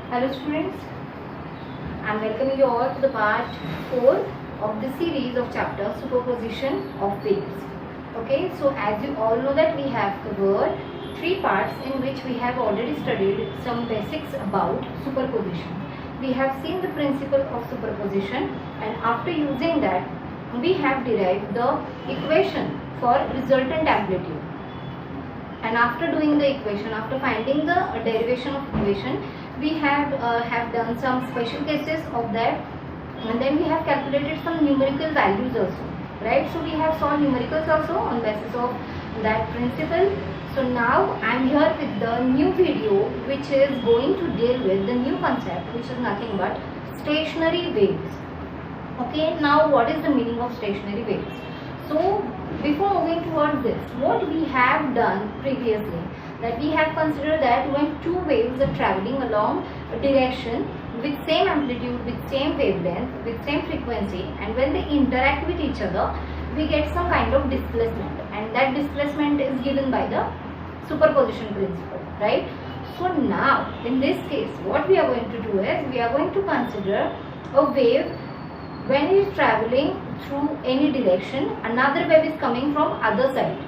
Hello students, I am welcoming you all to the part 4 of the series of chapter Superposition of Waves. Okay, so as you all know that we have covered 3 parts in which we have already studied some basics about superposition. We have seen the principle of superposition, and after using that we have derived the equation for resultant amplitude. And after doing the equation, after finding the derivation of equation, we have done some special cases of that, and then we have calculated some numerical values also, right? So we have solved numericals also on basis of that principle. So now I am here with the new video which is going to deal with the new concept, which is nothing but stationary waves. Okay, now what is the meaning of stationary waves? So before moving towards this, what we have done previously, that we have considered that when two waves are traveling along a direction with same amplitude, with same wavelength, with same frequency, and when they interact with each other, we get some kind of displacement, and that displacement is given by the superposition principle, right? So now in this case, what we are going to do is, we are going to consider a wave when it is traveling through any direction, another wave is coming from other side.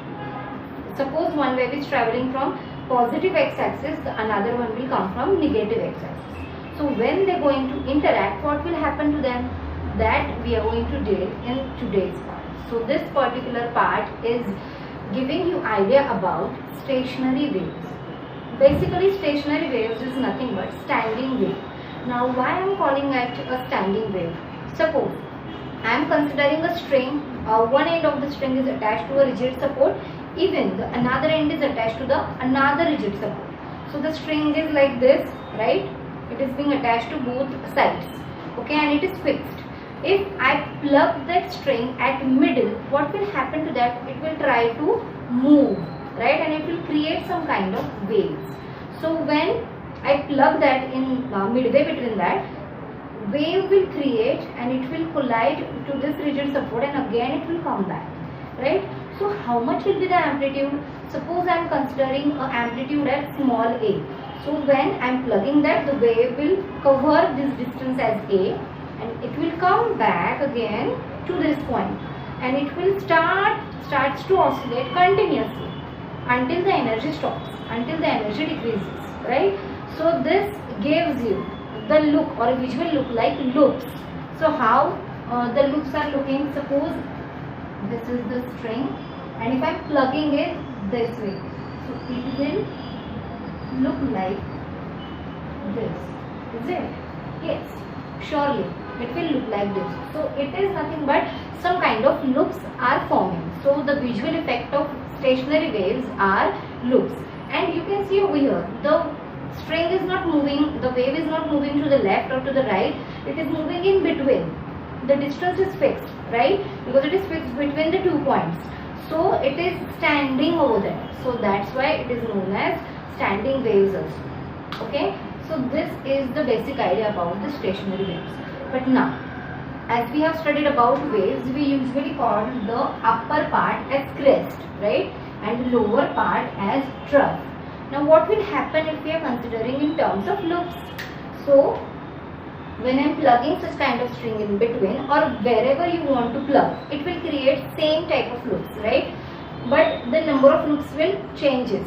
Suppose one wave is traveling from positive x-axis, another one will come from negative x-axis. So when they are going to interact, what will happen to them? That we are going to deal in today's part. So this particular part is giving you idea about stationary waves. Basically stationary waves is nothing but standing wave. Now why I am calling it a standing wave? Suppose I am considering a string, one end of the string is attached to a rigid support, even the another end is attached to the another rigid support. So the string is like this, right? It is being attached to both sides, okay, and it is fixed. If I plug that string at middle, what will happen to that? It will try to move, right, and it will create some kind of waves. So when I plug that in midway between that, wave will create and it will collide to this rigid support, and again it will come back, right? So how much will be the amplitude? Suppose I am considering an amplitude at small a. So when I am plugging that, the wave will cover this distance as a, and it will come back again to this point, and it will starts to oscillate continuously until the energy stops, until the energy decreases, right? So this gives you the look or a visual look like loops. So how the loops are looking? Suppose this is the string, and if I am plugging it this way, so it will look like this, is it? Yes, surely it will look like this. So it is nothing but some kind of loops are forming. So the visual effect of stationary waves are loops, and you can see over here the string is not moving, the wave is not moving to the left or to the right, it is moving in between. The distance is fixed, right, because it is fixed between the 2 points. So it is standing over there. So that's why it is known as standing waves also. Okay, so this is the basic idea about the stationary waves. But now, as we have studied about waves, we usually call the upper part as crest, right, and the lower part as trough. Now what will happen if we are considering in terms of loops? So when I am plugging such kind of string in between or wherever you want to plug, it will create same type of loops, right? But the number of loops will changes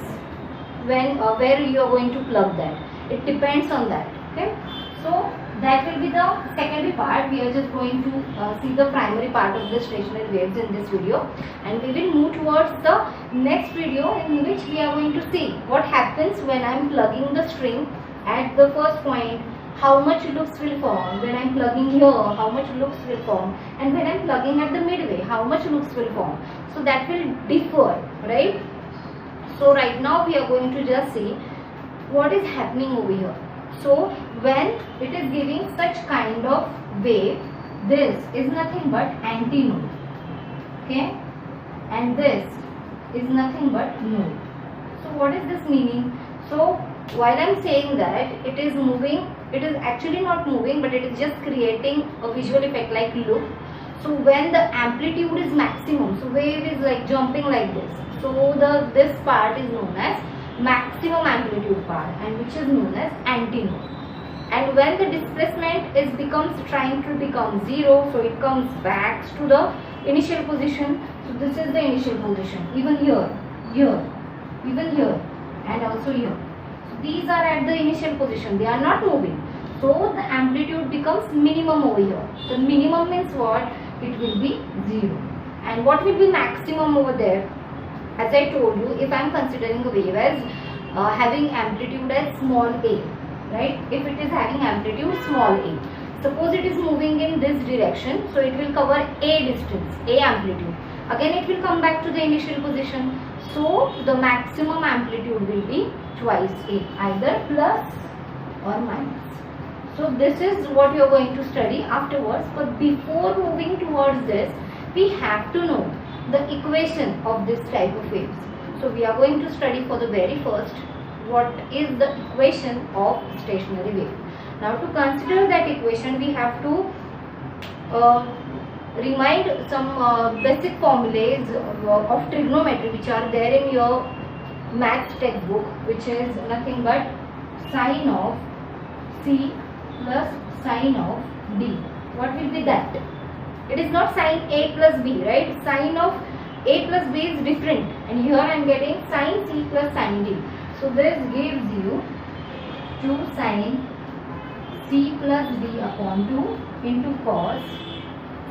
when where you are going to plug that. It depends on that. Okay, so that will be the secondary part. We are just going to see the primary part of the stationary waves in this video, and we will move towards the next video in which we are going to see what happens when I am plugging the string at the first point, how much loops will form, when I am plugging here, how much loops will form, and when I am plugging at the midway, how much loops will form. So that will differ, right? So right now we are going to just see what is happening over here. So when it is giving such kind of wave, this is nothing but antinode, okay, and this is nothing but node. So what is this meaning? So while I am saying that it is moving, it is actually not moving, but it is just creating a visual effect like loop. So when the amplitude is maximum, so wave is like jumping like this, so this part is known as maximum amplitude part, and which is known as antinode. and when the displacement is trying to become 0, so it comes back to the initial position. So this is the initial position, even here, even here, and also here. So these are at the initial position, they are not moving. So the amplitude becomes minimum over here. The minimum means what? It will be 0. And what will be maximum over there? As I told you, if I am considering a wave as having amplitude as small a, right? If it is having amplitude small a, suppose it is moving in this direction, so it will cover a distance, a amplitude. Again it will come back to the initial position. So the maximum amplitude will be twice a, either plus or minus. So this is what you are going to study afterwards. But before moving towards this, we have to know the equation of this type of waves. So we are going to study for the very first what is the equation of stationary wave. Now to consider that equation, we have to remind some basic formulas of trigonometry which are there in your maths textbook, which is nothing but sine of C plus sine of D. What will be that? It is not sine A plus B, right? Sine of A plus B is different, and here I am getting sine C plus sine D. So this gives you 2 sine C plus D upon 2 into cos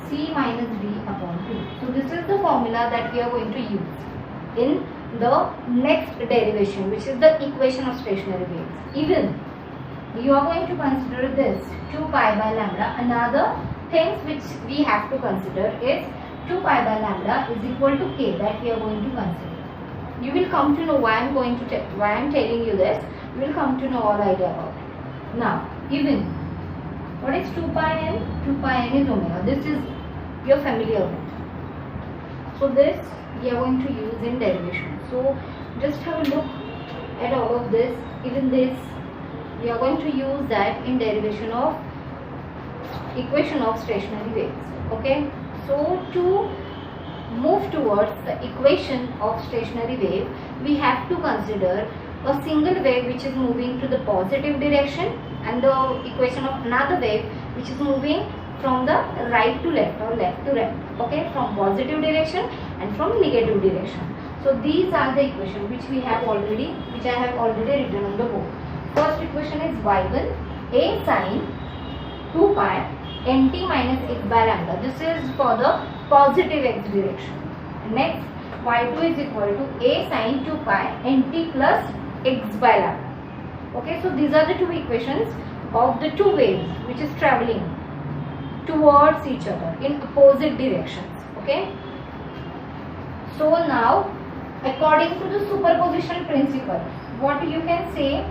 C minus D upon 2. So this is the formula that we are going to use in the next derivation, which is the equation of stationary waves. Even you are going to consider this 2 pi by lambda. Another things which we have to consider is 2 pi by lambda is equal to k, that we are going to consider. You will come to know why I am telling you this. You will come to know all idea about it. Now, even what is 2 pi n? 2 pi n is omega. This is you are familiar with. So this we are going to use in derivation. So just have a look at all of this. Even this we are going to use that in derivation of equation of stationary waves. Okay, so to move towards the equation of stationary wave, we have to consider a single wave which is moving to the positive direction and the equation of another wave which is moving from the right to left or left to right. Okay, from positive direction and from negative direction. So these are the equations which I have already written on the board. First equation is y1 a sine 2 pi nt minus x by lambda. This is for the positive x direction. Next, y2 is equal to a sine 2 pi nt plus x by lambda. Okay, so these are the two equations of the two waves which is traveling towards each other in opposite directions. Okay, so now according to the superposition principle, what you can say,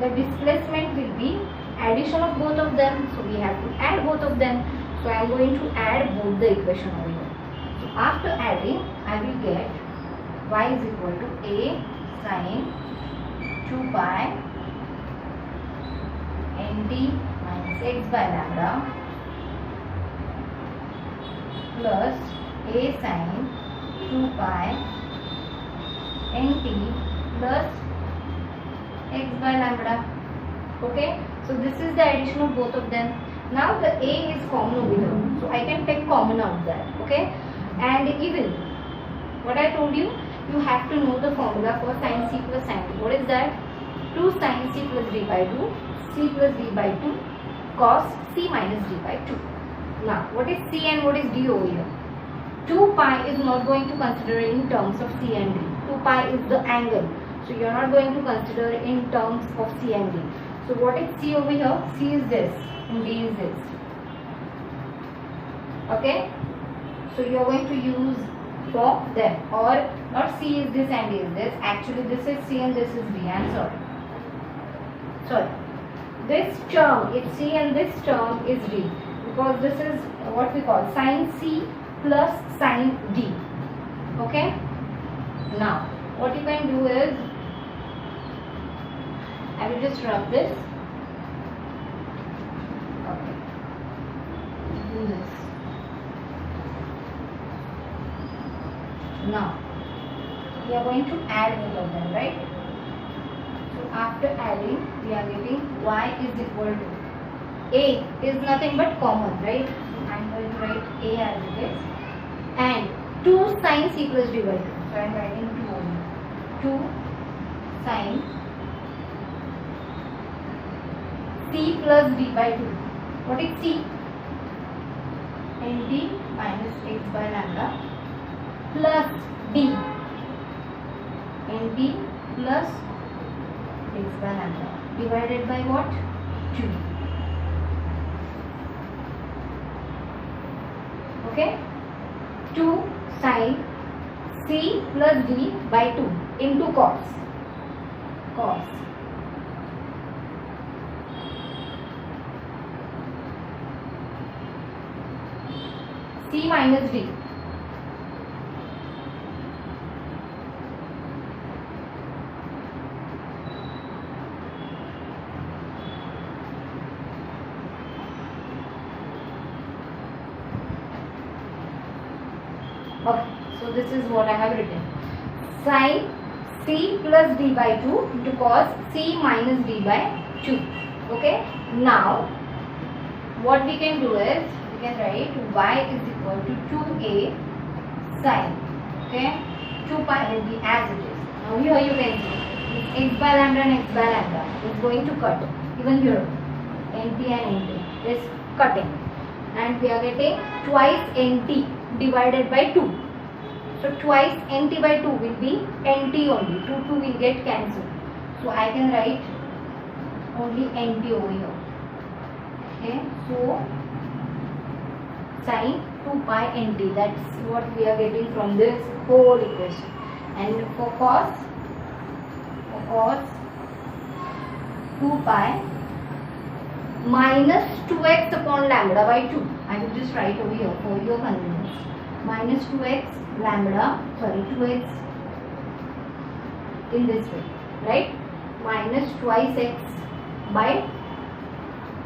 the displacement will be addition of both of them. So we have to add both of them. So I am going to add both the equation over here. So after adding, I will get y is equal to a sine 2 pi nt minus x by lambda plus a sine 2 pi nt plus x by lambda. Okay, so this is the addition of both of them. Now the a is common over here, so I can take common out that. Okay, and even what I told you, you have to know the formula for sin c plus sin d. What is that? 2 sin c plus d by 2, c plus d by 2, cos c minus d by 2. Now what is c and what is d over here? 2 pi is not going to consider in terms of c and d. 2 pi is the angle. So you are not going to consider in terms of C and D. So what is C over here? C is this and D is this. Okay. So you are going to use for them, or not C is this and D is this. Actually this is C and this is D. I am sorry. This term is C and this term is D, because this is what we call sin C plus sin D. Okay. Now what you can do is, I will just rub this. Okay. Do this. Now we are going to add both of them, right? So after adding, we are getting y is equal to A is nothing but common, right? I am going to write A as it is. And 2 sin C plus D by 2. So I am writing 2 only. 2 sin C plus D by 2. What is C? Nt minus x by lambda plus D. Nt plus x by lambda divided by what? 2. Okay? 2 sin C plus D by 2 into cos. C minus D. Okay, so this is what I have written. Sin C plus D by 2 into cos C minus D by 2. Okay, now what we can do is we can write y is equal to 2a sin, okay, 2 pi D as it is. Now here you can see x by lambda and x by lambda is going to cut. Even here nt and nt is cutting, and we are getting twice nt divided by 2. So twice nt by 2 will be nt only. 2 will get cancelled. So I can write only nt over here. Okay, so sin 2 pi nt, that's what we are getting from this whole equation. And for cos 2 pi minus 2x upon lambda by 2. I will just write over here for your convenience. Minus 2x in this way, right? Minus twice x by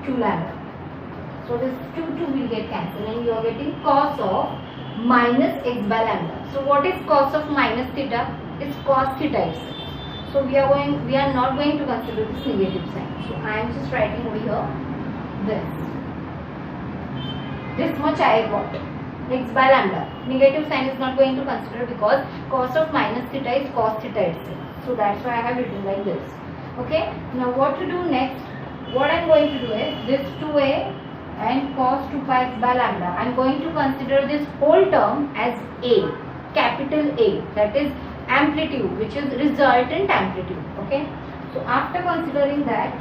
2 lambda. So this 2 will get cancelled, and you are getting cos of minus x by lambda. So what is cos of minus theta? It's cos theta itself. So we are not going to consider this negative sign. So I am just writing over here this much I got. X by lambda. Negative sign is not going to consider because cos of minus theta is cos theta itself. So that's why I have written like this. Okay. Now what to do next? What I am going to do is this 2a and cos 2 pi x by lambda. I am going to consider this whole term as A, capital A. That is amplitude, which is resultant amplitude. Okay. So after considering that,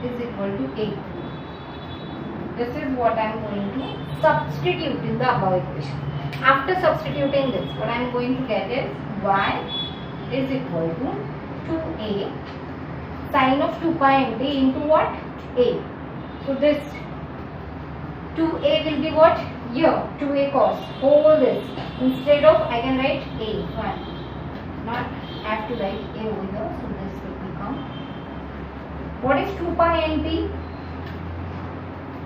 is equal to A. This is what I am going to substitute in the above equation. After substituting this, what I am going to get is y is equal to 2a sin of 2 pi nt into what? A. So this 2a will be what? Here 2a cos. Whole this. Instead of I can write A. So I not have to write A over here. So this will become. What is 2 pi nt?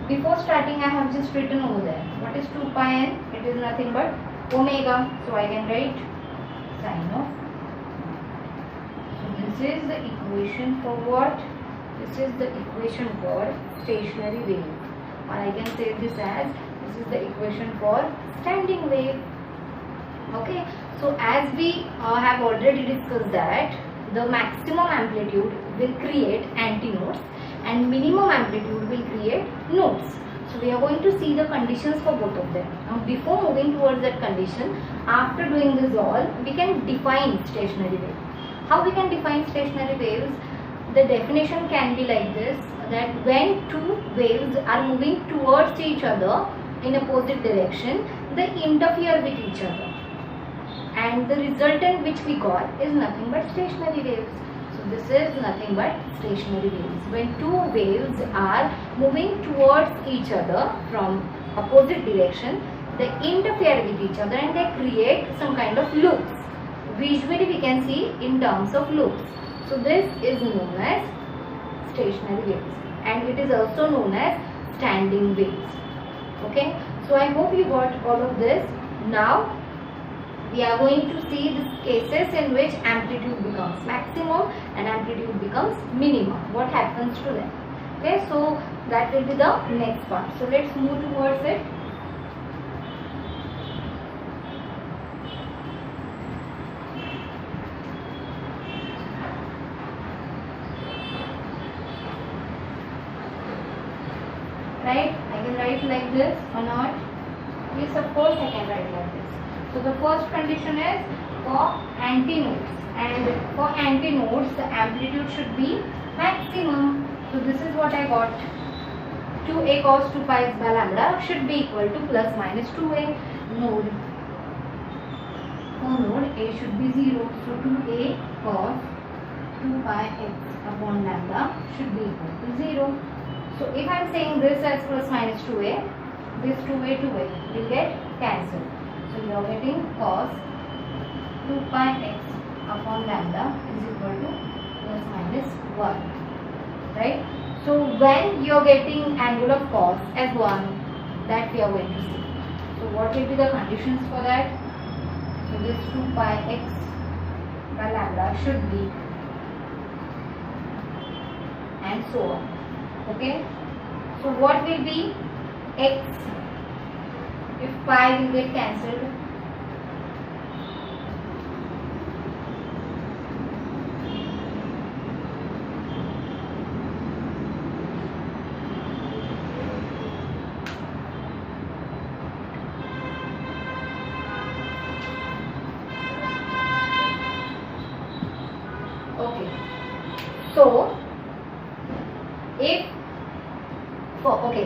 Before starting I have just written over there. What is 2 pi n? It is nothing but omega. So I can write sin of. So this is the equation for what? This is the equation for stationary wave. Or I can say this as this is the equation for standing wave. Okay. So as we have already discussed that the maximum amplitude will create antinodes and minimum amplitude will create nodes. So we are going to see the conditions for both of them. Now before moving towards that condition, after doing this all, we can define stationary wave. How we can define stationary waves? The definition can be like this, that when two waves are moving towards each other in opposite direction, they interfere with each other. And the resultant which we got is nothing but stationary waves. So this is nothing but stationary waves. When two waves are moving towards each other from opposite direction, they interfere with each other and they create some kind of loops. Visually we can see in terms of loops. So this is known as stationary waves, and it is also known as standing waves. Okay, so I hope you got all of this. Now we are going to see the cases in which amplitude becomes maximum and amplitude becomes minimum. What happens to them? Okay, so that will be the next part. So let's move towards it. Right? I can write like this or not? Yes, of course I can write like this. So the first condition is for antinodes, and for antinodes the amplitude should be maximum. So this is what I got. 2a cos 2 pi x by lambda should be equal to plus minus 2a. Node, for node A should be 0. So 2a cos 2 pi x upon lambda should be equal to 0. So if I am saying this as plus minus 2a, this 2a will get cancelled. So you are getting cos 2 pi x upon lambda is equal to plus minus 1. Right? So when you are getting angle of cos as 1, that we are going to see. So what will be the conditions for that? So this 2 pi x by lambda should be, and so on. Okay, so what will be x if pi will get cancelled? Okay, so if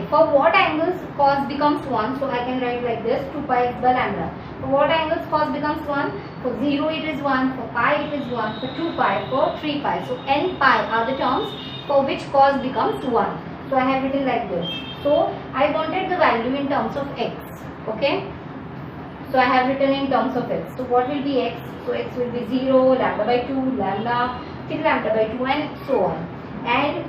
for what angles cos becomes 1, so I can write like this, 2 pi x by lambda. For what angles cos becomes 1? For 0 it is 1, for pi it is 1, for 2 pi, for 3 pi. So n pi are the terms for which cos becomes 1. So I have written like this. So I wanted the value in terms of x. Okay, so I have written in terms of x. So what will be x? So x will be 0, lambda by 2, lambda, 3 lambda by 2, and so on. And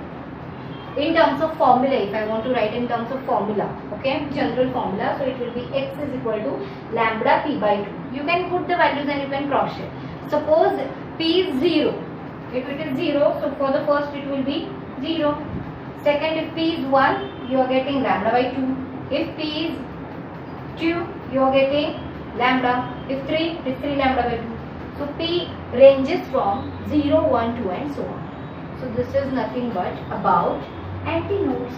in terms of formula, if I want to write in terms of formula, okay, general formula, so it will be x is equal to lambda p by 2. You can put the values and you can cross check. Suppose p is 0. If it is 0, so for the first it will be 0. Second, if p is 1, you are getting lambda by 2. If p is 2, you are getting lambda. If 3, it is 3 lambda by 2. So p ranges from 0, 1, 2 and so on. So this is nothing but about antinodes.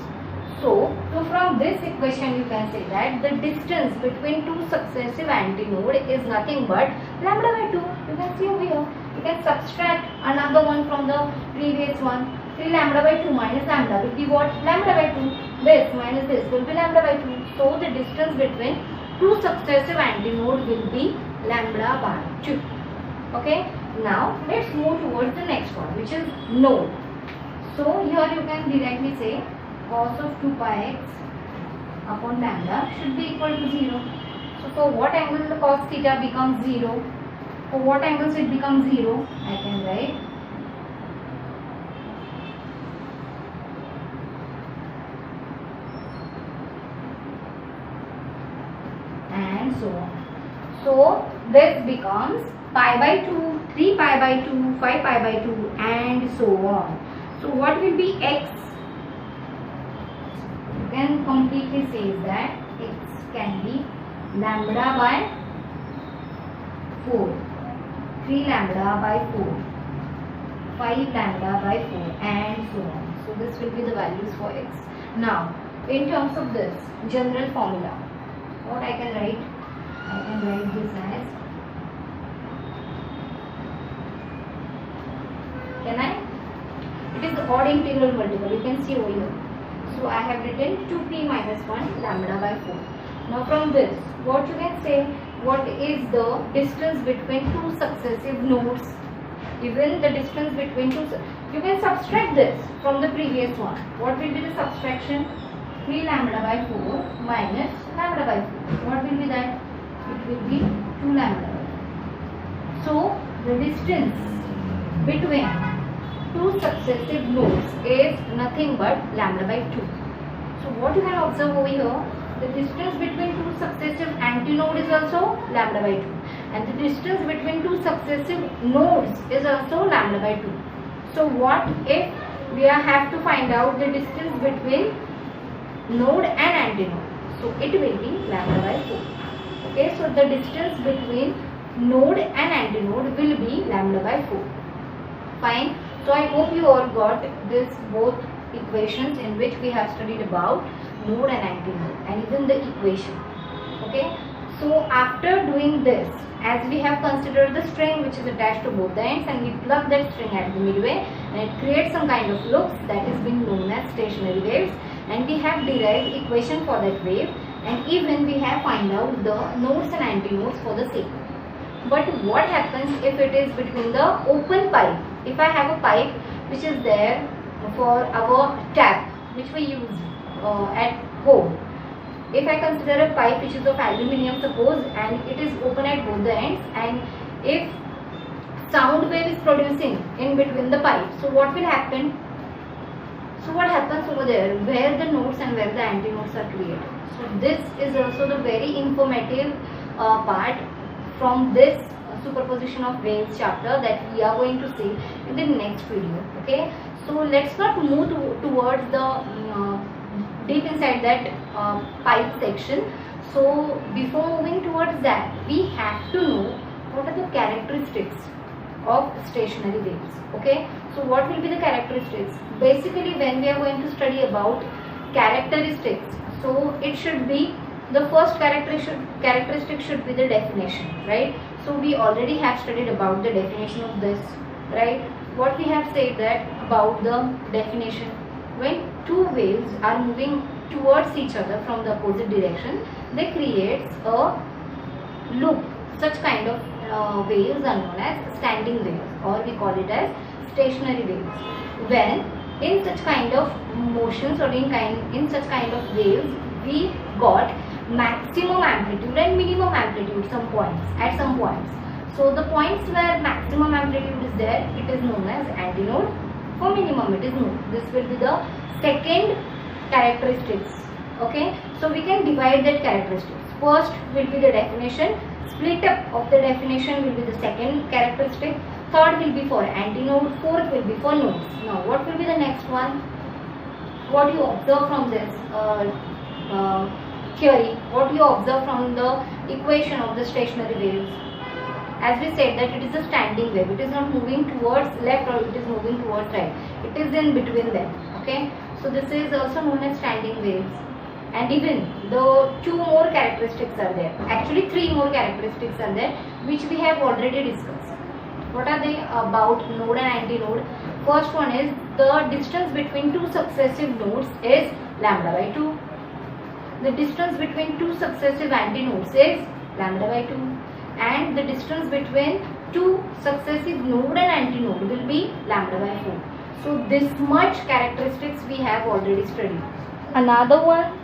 So from this equation you can say that the distance between two successive antinodes is nothing but lambda by 2. You can see over here. You can subtract another one from the previous one. 3 lambda by 2 minus lambda will be what? Lambda by 2. This minus this will be lambda by 2. So the distance between two successive antinodes will be lambda by 2. Okay. Now let's move towards the next one, which is node. So here you can directly say cos of 2 pi x upon lambda should be equal to 0. So for what angle the cos theta becomes 0? For what angles it becomes 0? I can write and so on. So this becomes pi by 2, 3 pi by 2, 5 pi by 2 and so on. So what will be x? You can completely say that x can be lambda by 4, 3 lambda by 4, 5 lambda by 4 and so on. So this will be the values for x. Now in terms of this general formula, what I can write? I can write this as, can I? It is odd integral multiple. You can see over here. So I have written 2p minus 1 lambda by 4. Now from this, what you can say, what is the distance between two successive nodes? Given the distance between two, you can subtract this from the previous one. What will be the subtraction? 3 lambda by 4 minus lambda by 4. What will be that? It will be 2 lambda. So the distance between two successive nodes is nothing but lambda by 2. So what you can observe over here, the distance between two successive antinode is also lambda by 2, and the distance between two successive nodes is also lambda by 2. So what if we have to find out the distance between node and antinode? So it will be lambda by 4. Okay, so the distance between node and antinode will be lambda by 4. Fine. So I hope you all got this both equations in which we have studied about node and antinode, and even the equation. Okay. So after doing this, as we have considered the string which is attached to both the ends, and we plug that string at the midway, and it creates some kind of loops that is being known as stationary waves, and we have derived equation for that wave, and even we have find out the nodes and antinodes for the same. But what happens if it is between the open pipe? If I have a pipe which is there for our tap which we use at home, if I consider a pipe which is of aluminium suppose, and it is open at both the ends, and if sound wave is producing in between the pipe, so what will happen? So what happens over there where the nodes and where the antinodes are created? So this is also the very informative part from this superposition of waves chapter that we are going to see in the next video. Okay, so let's not move towards the deep inside that pipe section. So before moving towards that, we have to know what are the characteristics of stationary waves. Okay, so what will be the characteristics? Basically, when we are going to study about characteristics, so it should be the first characteristic should be the definition, right? So we already have studied about the definition of this, right? What we have said that about the definition, when two waves are moving towards each other from the opposite direction, they create a loop. Such kind of waves are known as standing waves, or we call it as stationary waves. When in such kind of motions, or in such kind of waves, we got maximum amplitude and minimum amplitude at some points. So the points where maximum amplitude is there, it is known as antinode. For minimum, it is node. This will be the second characteristics. Okay, so we can divide that characteristics. First will be the definition. Split up of the definition will be the second characteristic. Third will be for antinode. Fourth will be for nodes. Now, what will be the next one? What you observe from this theory, what you observe from the equation of the stationary waves? As we said that it is a standing wave. It is not moving towards left or it is moving towards right. It is in between them. Okay, so this is also known as standing waves. And even the two more characteristics are there. Actually, three more characteristics are there which we have already discussed. What are they about node and antinode? First one is the distance between two successive nodes is lambda by 2. The distance between two successive antinodes is lambda by 2. And the distance between two successive node and antinode will be lambda by 4. So this much characteristics we have already studied. Another one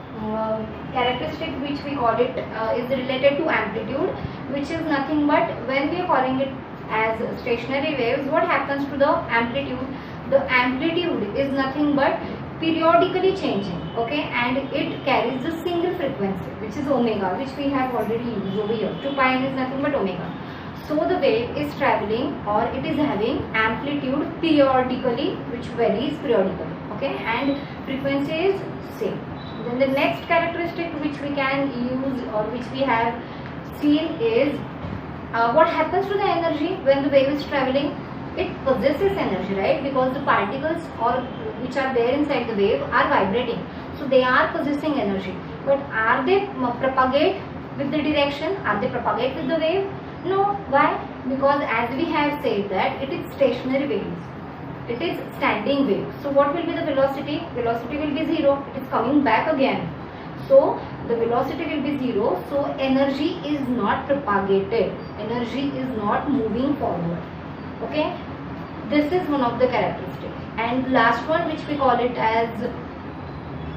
characteristic which we call it is related to amplitude, which is nothing but when we are calling it as stationary waves, what happens to the amplitude? The amplitude is nothing but periodically changing, okay, and it carries the single frequency which is omega, which we have already used over here. 2 pi n is nothing but omega. So the wave is traveling, or it is having amplitude periodically, which varies periodically, okay, and frequency is same. Then the next characteristic which we can use, or which we have seen, is what happens to the energy when the wave is traveling? It possesses energy, right? Because the particles which are there inside the wave are vibrating, so they are possessing energy. But are they propagate with the direction? Are they propagate with the wave? No. Why? Because as we have said that it is stationary waves. It is standing wave. So what will be the velocity? Velocity will be 0. It is coming back again. So the velocity will be 0. So energy is not propagated. Energy is not moving forward. Okay. This is one of the characteristics. And last one, which we call it as,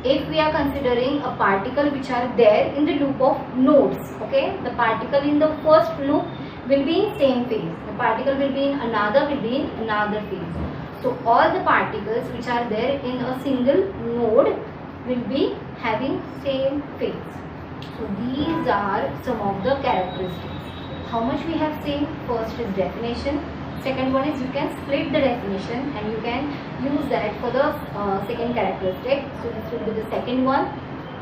if we are considering a particle which are there in the loop of nodes, okay, the particle in the first loop will be in same phase, the particle will be in another phase. So all the particles which are there in a single node will be having same phase. So these are some of the characteristics. How much we have seen? First is definition. Second one is you can split the definition and you can use that for the second characteristic. So this will be the second one.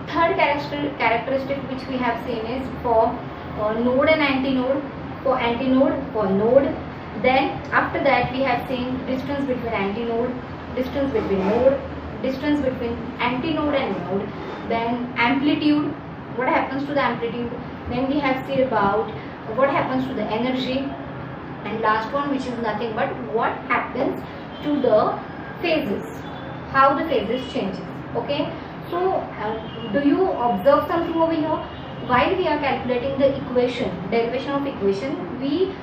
Third characteristic which we have seen is for node and antinode. For antinode, for node. Then after that we have seen distance between antinode, distance between node, distance between antinode and node. Then amplitude, what happens to the amplitude. Then we have seen about what happens to the energy. And last one, which is nothing but what happens to the phases, how the phases changes. Okay, so do you observe something over here? While we are calculating the equation, derivation of equation, we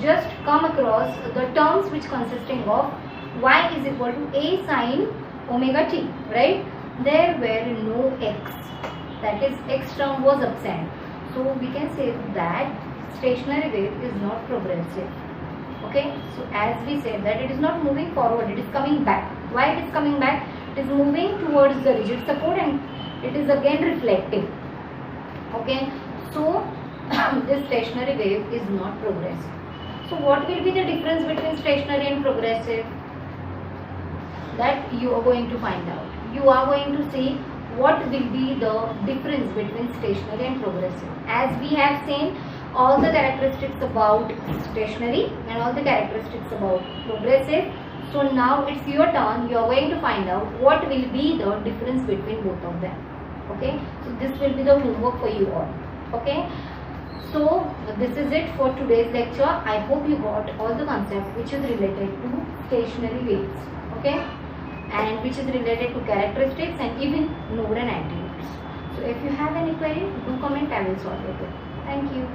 just come across the terms which consisting of y is equal to a sine omega t, right? There were no x, that is x term was absent. So we can say that stationary wave is not progressive. Okay, so as we said that it is not moving forward, it is coming back. Why it is coming back? It is moving towards the rigid support and it is again reflecting. Okay, so this stationary wave is not progressive. So what will be the difference between stationary and progressive? That you are going to find out. You are going to see what will be the difference between stationary and progressive. As we have seen all the characteristics about stationary and all the characteristics about progressive. So now it's your turn. You are going to find out what will be the difference between both of them. Okay, so this will be the homework for you all. Okay, so this is it for today's lecture. I hope you got all the concepts which is related to stationary waves. Okay, and which is related to characteristics and even node and antinodes. So if you have any query, do comment. I will solve it. Thank you.